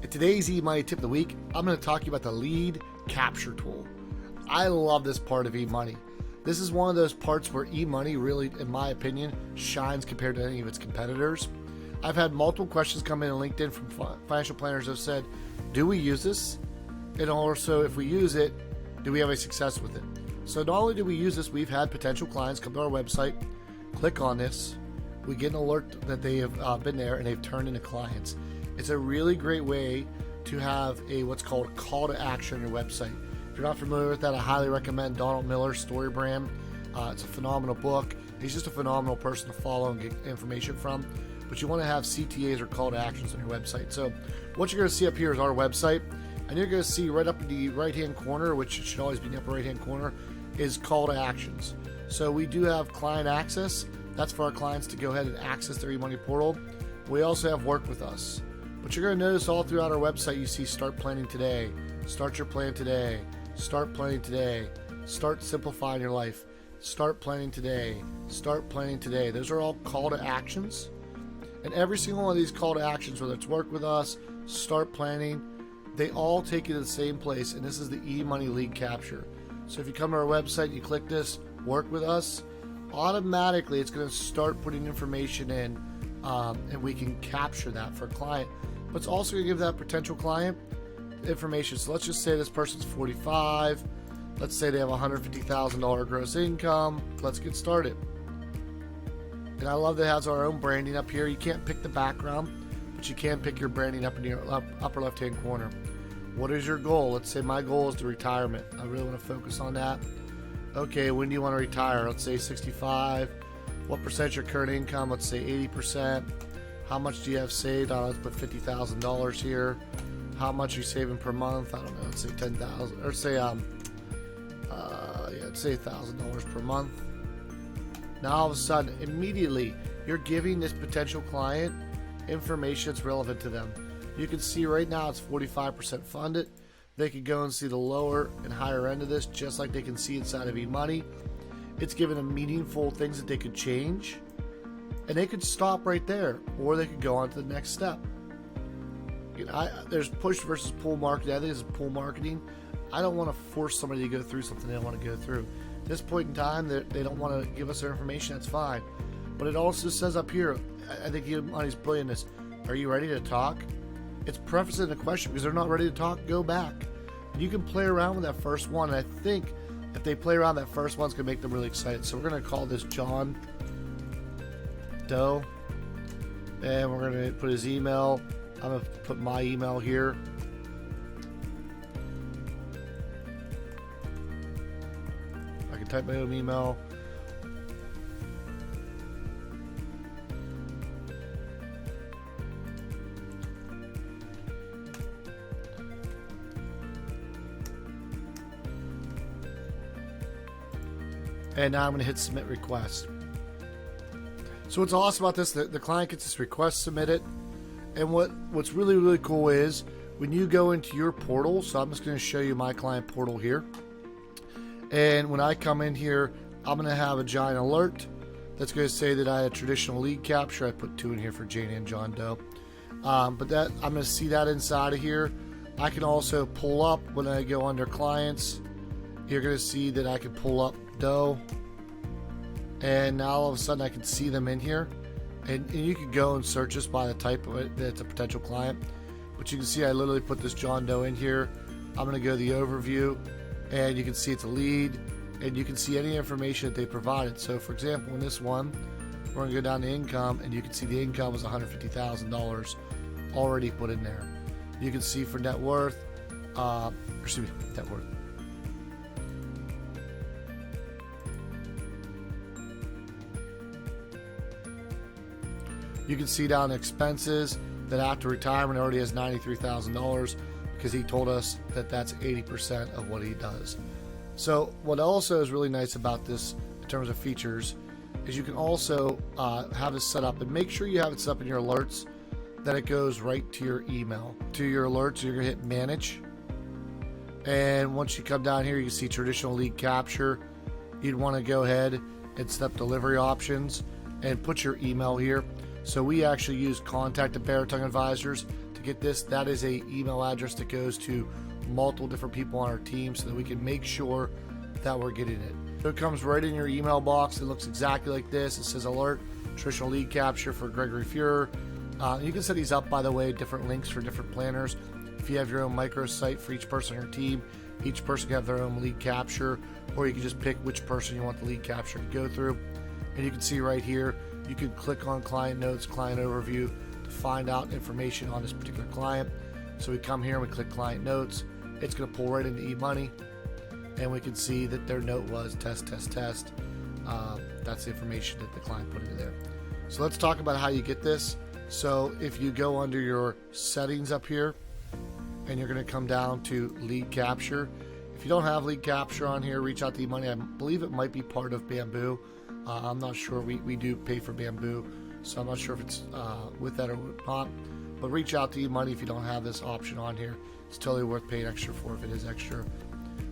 In today's eMoney tip of the week, I'm going to talk to you about the lead capture tool. I love this part of eMoney. This is one of those parts where eMoney really, in my opinion, shines compared to any of its competitors. I've had multiple questions come in on LinkedIn from financial planners that have said, do we use this? And also, if we use it, do we have any success with it? So not only do we use this, we've had potential clients come to our website, click on this, we get an alert that they have been there and they've turned into clients. It's a really great way to have what's called a call to action on your website. If you're not familiar with that, I highly recommend Donald Miller's Story Brand. It's a phenomenal book. He's just a phenomenal person to follow and get information from. But you want to have CTAs or call to actions on your website. So what you're going to see up here is our website, and you're going to see right up in the right hand corner, which should always be in the upper right hand corner, is call to actions. So we do have client access. That's for our clients to go ahead and access their eMoney portal. We also have work with us. But you're going to notice all throughout our website you see start planning today, start your plan today, start planning today, start simplifying your life, start planning today, start planning today. Those are all call to actions. And every single one of these call to actions, whether it's work with us, start planning, they all take you to the same place, and this is the eMoney lead capture. So if you come to our website, you click this, work with us, automatically it's going to start putting information in, and we can capture that for a client. But it's also going to give that potential client information. So let's just say this person's 45. Let's say they have $150,000 gross income. Let's get started. And I love that it has our own branding up here. You can't pick the background, but you can pick your branding up in your upper left-hand corner. What is your goal? Let's say my goal is to retirement. I really want to focus on that. Okay, when do you want to retire? Let's say 65. What percent your current income? Let's say 80%. How much do you have saved? Let's put $50,000 here. How much are you saving per month? I don't know. Let's say $10,000, or say let's say $1,000 per month. Now all of a sudden, immediately, you're giving this potential client information that's relevant to them. You can see right now it's 45% funded. They could go and see the lower and higher end of this, just like they can see inside of eMoney. It's giving them meaningful things that they could change, and they could stop right there, or they could go on to the next step. You know, there's push versus pull marketing. I think this is pull marketing. I don't want to force somebody to go through something they don't want to go through. At this point in time, they don't want to give us their information. That's fine. But it also says up here, I think eMoney's brilliant. This, are you ready to talk? It's prefaced in a question because they're not ready to talk. Go back. And you can play around with that first one. And I think if they play around, that first one's going to make them really excited. So we're going to call this John Doe. And we're going to put his email. I'm going to put my email here. I can type my own email. And now I'm going to hit submit request. So what's awesome about this, the client gets this request submitted. And what's really, really cool is when you go into your portal, so I'm just going to show you my client portal here. And when I come in here, I'm going to have a giant alert that's going to say that I had traditional lead capture. I put 2 in here for Jane and John Doe. But that I'm going to see that inside of here. I can also pull up when I go under clients. You're going to see that I can pull up Doe, and now all of a sudden I can see them in here, and you can go and search just by the type of it that's a potential client. But you can see I literally put this John Doe in here. I'm going to go to the overview, and you can see it's a lead, and you can see any information that they provided. So for example, in this one, we're going to go down to income, and you can see the income was $150,000 already put in there. You can see for net worth, net worth. You can see down expenses that after retirement already has $93,000 because he told us that that's 80% of what he does. So what also is really nice about this in terms of features is you can also have it set up, and make sure you have it set up in your alerts that it goes right to your email. To your alerts, you're going to hit manage. And once you come down here, you can see traditional lead capture. You'd want to go ahead and set up delivery options and put your email here. So we actually use Contact at Baritone Advisors to get this. That is a email address that goes to multiple different people on our team so that we can make sure that we're getting it. So it comes right in your email box. It looks exactly like this. It says alert, traditional lead capture for Gregory Fuhrer. You can set these up, by the way, different links for different planners. If you have your own microsite for each person on your team, each person can have their own lead capture, or you can just pick which person you want the lead capture to go through. And you can see right here, you can click on client notes, client overview to find out information on this particular client. So we come here and we click client notes. It's going to pull right into eMoney, and we can see that their note was test, test, test. That's the information that the client put into there. So let's talk about how you get this. So if you go under your settings up here, and you're going to come down to lead capture. If you don't have lead capture on here, reach out to eMoney. I believe it might be part of Bamboo. I'm not sure. We do pay for Bamboo, so I'm not sure if it's with that or not. But reach out to eMoney if you don't have this option on here. It's totally worth paying extra for if it is extra.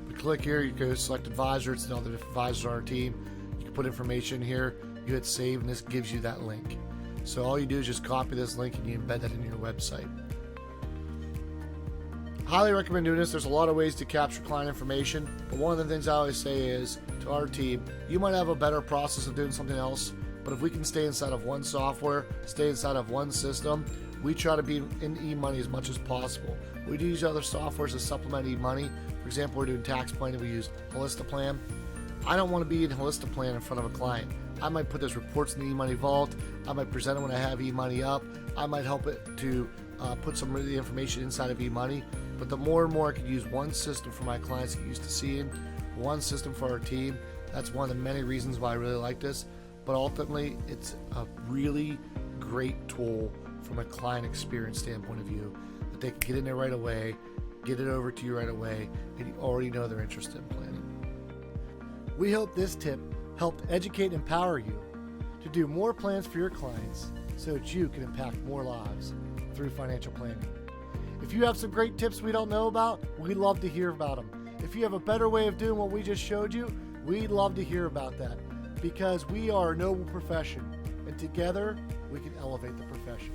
But click here, you go select advisor. It's all the different advisors on our team. You can put information here. You hit save, and this gives you that link. So all you do is just copy this link and you embed that in your website. Highly recommend doing this. There's a lot of ways to capture client information, but one of the things I always say is to our team, you might have a better process of doing something else, but if we can stay inside of one software, stay inside of one system, we try to be in eMoney as much as possible. We do use other softwares to supplement eMoney. For example, we're doing tax planning, we use Holistaplan. I don't want to be in Holistaplan in front of a client. I might put those reports in the eMoney vault. I might present it when I have eMoney up. I might help it to put some of the information inside of eMoney. But the more and more I can use one system for my clients to get used to seeing, one system for our team, that's one of the many reasons why I really like this. But ultimately, it's a really great tool from a client experience standpoint of view, that they can get in there right away, get it over to you right away, and you already know they're interested in planning. We hope this tip helped educate and empower you to do more plans for your clients so that you can impact more lives through financial planning. If you have some great tips we don't know about, we'd love to hear about them. If you have a better way of doing what we just showed you, we'd love to hear about that, because we are a noble profession, and together we can elevate the profession.